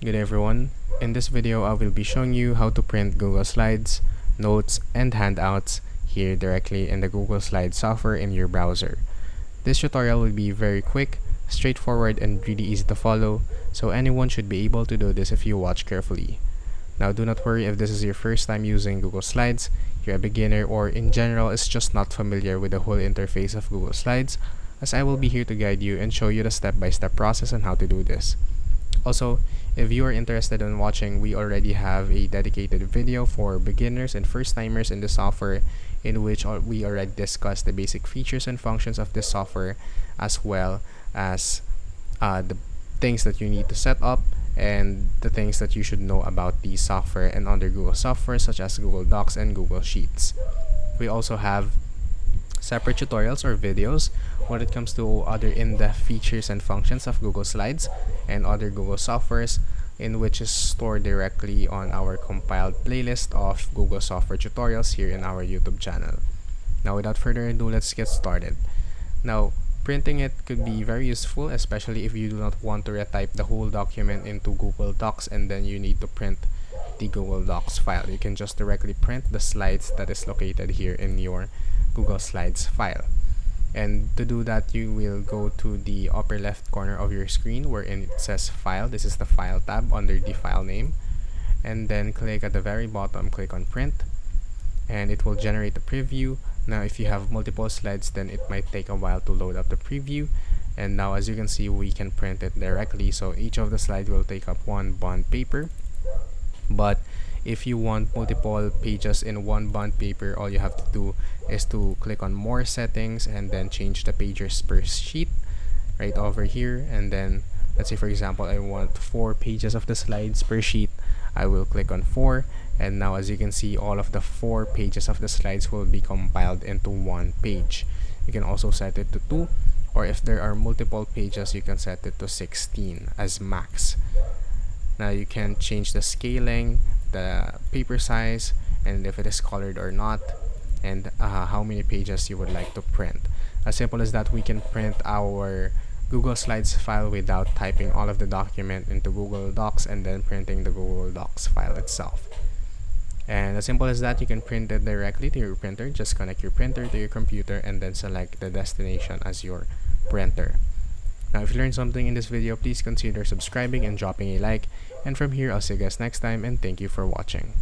Good day everyone. In this video, I will be showing you how to print Google Slides, Notes, and Handouts here directly in the Google Slides software in your browser. This tutorial will be very quick, straightforward, and really easy to follow, so anyone should be able to do this if you watch carefully. Now do not worry if this is your first time using Google Slides, you're a beginner, or in general is just not familiar with the whole interface of Google Slides, as I will be here to guide you and show you the step-by-step process on how to do this. Also, if you are interested in watching, we already have a dedicated video for beginners and first-timers in the software in which we already discussed the basic features and functions of this software, as well as the things that you need to set up and the things that you should know about the software and other Google software such as Google Docs and Google Sheets. We also have separate tutorials or videos when it comes to other in-depth features and functions of Google Slides and other Google softwares, in which is stored directly on our compiled playlist of Google software tutorials here in our YouTube channel. Now without further ado, let's get started. Now, printing it could be very useful, especially if you do not want to retype the whole document into Google Docs and then you need to print the Google Docs file. You can just directly print the slides that is located here in your Google Slides file. And to do that, you will go to the upper left corner of your screen wherein it says File. This is the File tab under the file name. And then click at the very bottom, click on Print. And it will generate a preview. Now if you have multiple slides, then it might take a while to load up the preview. And now as you can see, we can print it directly. So each of the slides will take up one bond paper. But if you want multiple pages in one bond paper, all you have to do is to click on More Settings and then change the pages per sheet right over here. And then let's say for example I want 4 pages of the slides per sheet. I will click on 4, and now as you can see, all of the 4 pages of the slides will be compiled into one page. You can also set it to 2, or if there are multiple pages, you can set it to 16 as max. Now you can change the scaling, the paper size, and if it is colored or not, and how many pages you would like to print. As simple as that, we can print our Google Slides file without typing all of the document into Google Docs and then printing the Google Docs file itself. And as simple as that, you can print it directly to your printer. Just connect your printer to your computer and then select the destination as your printer. Now if you learned something in this video, please consider subscribing and dropping a like. And from here, I'll see you guys next time, and thank you for watching.